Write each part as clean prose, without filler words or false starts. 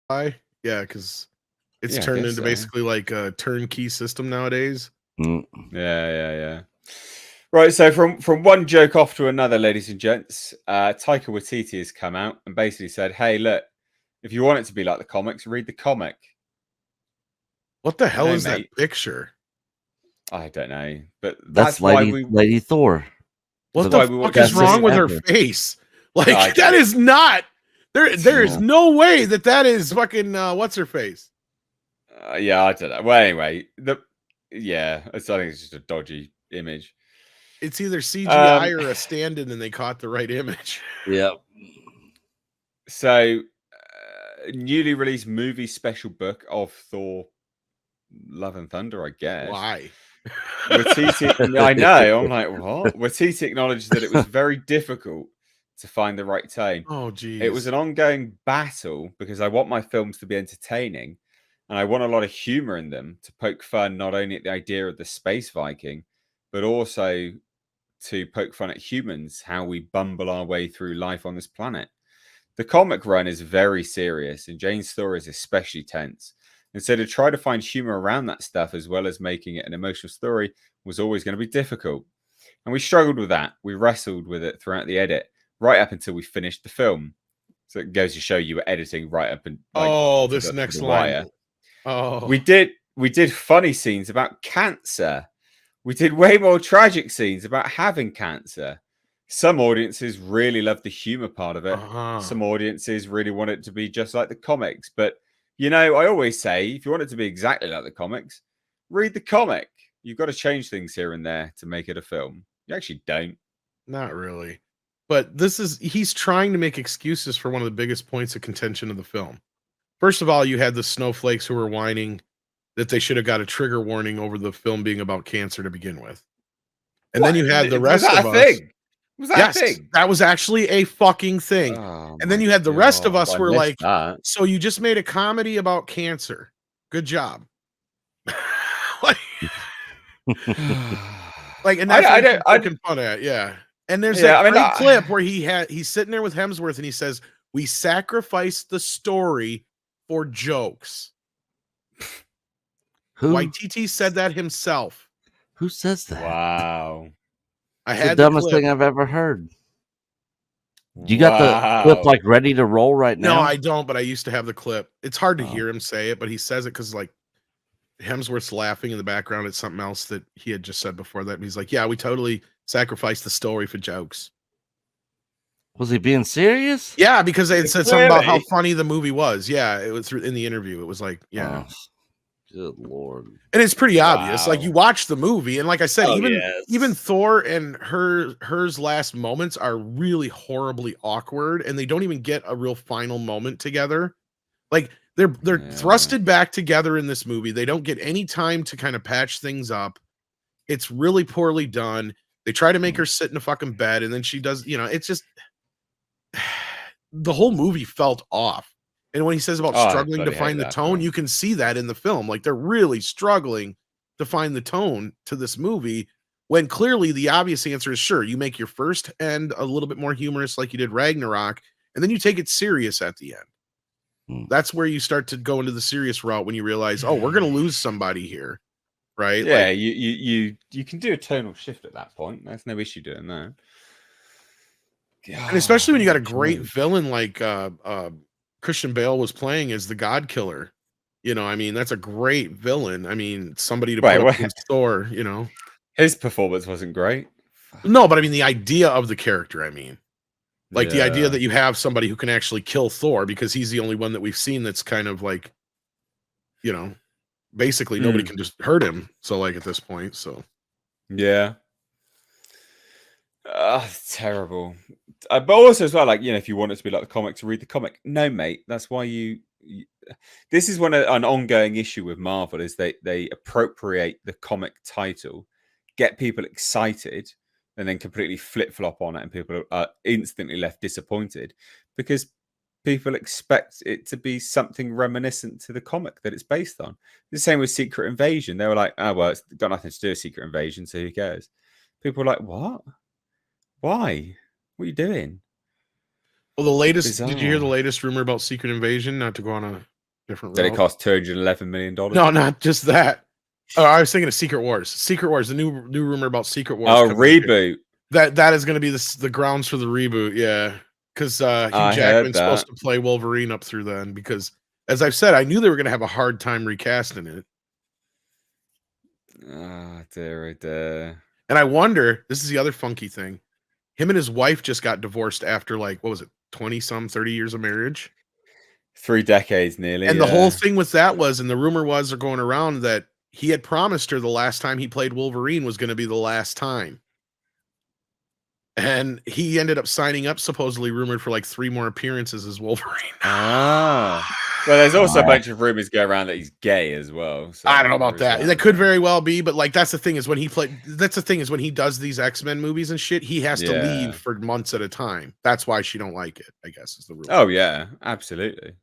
Yeah, because it's Yeah, I turned guess into so. basically like a turnkey system nowadays. Yeah. Right, so from one joke off to another, ladies and gents, Taika Waititi has come out and basically said, "Hey, look, if you want it to be like the comics, read the comic." What the hell No, is that mate, picture? I don't know, but That's Lady Thor. What that's the why we fuck watched the is Best thing wrong movie. with her ever. face? I Like that don't. is not there. There is Yeah. no way that is fucking what's her face. Yeah, I don't know. Well, anyway, I think it's just a dodgy image. It's either CGI Um, or a stand-in, and they caught the right image. Yep. so newly released movie special book of Thor: Love and Thunder, I guess. Why? Watiti, I know. I'm like, what? Watiti acknowledged that it was very difficult to find the right tone. Oh, It was geez. an ongoing battle because I want my films to be entertaining, and I want a lot of humor in them to poke fun not only at the idea of the space Viking, but also to poke fun at humans, how we bumble our way through life on this planet. The comic run is very serious, and Jane's story is especially tense. And so to try to find humor around that stuff as well as making it an emotional story was always going to be difficult. And we struggled with that. We wrestled with it throughout the edit, right up until we finished the film. So it goes to show you were editing right up and like Oh, to this the next line. wire. Oh, We did funny scenes about cancer. We did way more tragic scenes about having cancer. Some audiences really loved the humor part of it. uh-huh. Some audiences really want it to be just like the comics. But you know, I always say if you want it to be exactly like the comics, read the comic. You've got to change things here and there to make it a film. You actually don't. Not really. But he's trying to make excuses for one of the biggest points of contention of the film. First of all, you had the snowflakes who were whining that they should have got a trigger warning over the film being about cancer to begin with. And then What you had the was rest that of a us. thing? Was that a Yes, thing? that was actually a fucking thing. Oh And then my you had the rest of god, us I who were missed like, that. so you just made a comedy about cancer. Good job. like, and that's what I he's don't. been poking fun at. Yeah. And there's Yeah, that I mean, great clip where he's sitting there with Hemsworth and he says, "We sacrificed the story for jokes." Who? Waititi said that himself. Who says that? wow, I It's the had the dumbest clip. thing I've ever heard. You got the clip like ready to roll right now? No, I don't, but I used to have the clip. It's hard to Oh. hear him say it, but he says it because like Hemsworth's laughing in the background at something else that he had just said before that. And he's like, "Yeah, we totally sacrificed the story for jokes." Was he being serious? Yeah, because they had said something about how clearly. funny the movie was. Yeah, it was in the interview. It was like, yeah. Oh, good lord. And it's pretty obvious. Like you Wow. watch the movie, and like I said, Oh, even yes. Thor and hers last moments are really horribly awkward, and they don't even get a real final moment together. Like they're Yeah. thrusted back together in this movie. They don't get any time to kind of patch things up. It's really poorly done. They try to make her sit in a fucking bed, and then she does, it's just the whole movie felt off. And when he says about Oh, I struggling to bloody hate find the that tone, film. you can see that in the film. Like they're really struggling to find the tone to this movie when clearly the obvious answer is sure, you make your first end a little bit more humorous like you did Ragnarok, and then you take it serious at the end. That's where you start to go into the serious route when you realize, oh, we're going to lose somebody here, right? Yeah, Like, you can do a tonal shift at that point. There's no issue doing that. and especially when you got a What great joke. villain like Christian Bale was playing as the God Killer. I mean, that's a great villain. I mean, somebody to put up Wait, against Thor, his performance wasn't great. No, but I mean the idea of the character, I mean. Like the idea Yeah. that you have somebody who can actually kill Thor because he's the only one that we've seen that's kind of like, basically nobody can just hurt him. So like at this point, so Yeah. Terrible. But also as well, like, if you want it to be like the comics, read the comic. No, mate. That's why this is an ongoing issue with Marvel is they appropriate the comic title, get people excited, and then completely flip flop on it, and people are instantly left disappointed because people expect it to be something reminiscent to the comic that it's based on. The same with Secret Invasion. They were like, oh well, it's got nothing to do with Secret Invasion, so who cares? People were like, what? Why? What are you doing? well, did you hear the Bizarre. latest rumor about Secret Invasion? Not to go on a different Did it route. cost $211 million? No, not just that. Oh, I was thinking of Secret Wars. Secret Wars, the new rumor about Secret Wars. Oh, coming. reboot. That is going to be the grounds for the reboot. Yeah, because Hugh I heard Jackman's that. supposed to play Wolverine up through then. Because as I've said, I knew they were going to have a hard time recasting it. Ah, dear, oh dear. And I wonder, this is the other funky thing. Him and his wife just got divorced after like, what was it, 20-some, 30 years of marriage? 3 decades nearly. And the whole thing with that was, and the rumor was they're going around that he had promised her the last time he played Wolverine was going to be the last time. And he ended up signing up, supposedly rumored, for like 3 more appearances as Wolverine. Ah. Well, there's also a bunch of rumors go around that he's gay as well. So I don't know about that. That could very well be, but like that's the thing is when he does these X-Men movies and shit, he has to leave for months at a time. That's why she don't like it, I guess, is the rumor. Oh yeah, absolutely.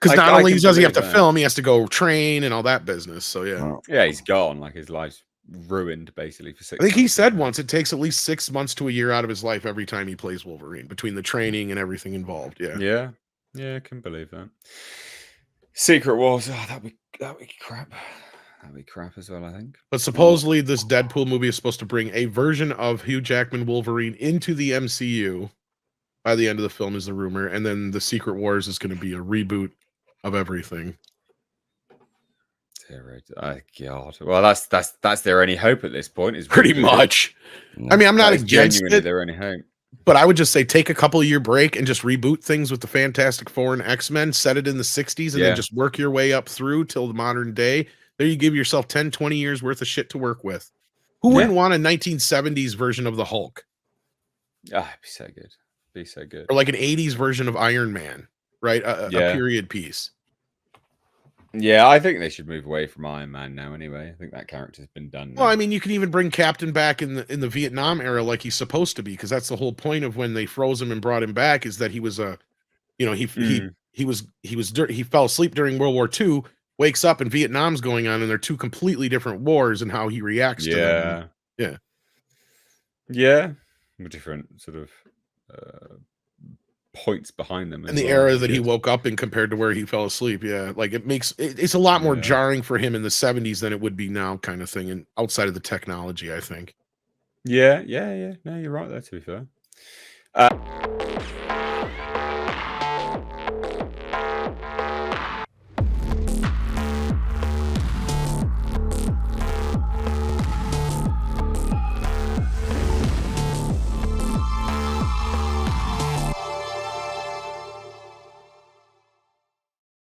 Because not only does he have to film, he has to go train and all that business. So yeah, he's gone. Like his life's ruined basically for 6 months. I think he said once it takes at least 6 months to a year out of his life every time he plays Wolverine, between the training and everything involved. Yeah, I can believe that. Secret Wars, that'd be crap. That'd be crap as well, I think. But supposedly this Deadpool movie is supposed to bring a version of Hugh Jackman Wolverine into the MCU by the end of the film, is the rumor, and then the Secret Wars is going to be a reboot of everything. Oh God! Well, that's their only hope at this point. Is pretty much. I mean, I'm not against it. Their only hope. But I would just say take a couple year break and just reboot things with the Fantastic Four and X-Men, set it in the 60s, and then just work your way up through till the modern day. There you give yourself 10, 20 years worth of shit to work with. Who wouldn't want a 1970s version of the Hulk? Ah, it'd be so good. Be so good. Or like an 80s version of Iron Man, right? A period piece. Yeah, I think they should move away from Iron Man now anyway. I think that character's been done now. Well, I mean, you can even bring Captain back in the Vietnam era like he's supposed to be, because that's the whole point of when they froze him and brought him back, is that he was he fell asleep during World War II, wakes up and Vietnam's going on, and they're 2 completely different wars and how he reacts to them. Yeah. Different sort of points behind them, and the era that he woke up in compared to where he fell asleep. Like it's a lot more jarring for him in the 70s than it would be now, kind of thing, and outside of the technology, I think. Yeah. No, you're right there, to be fair.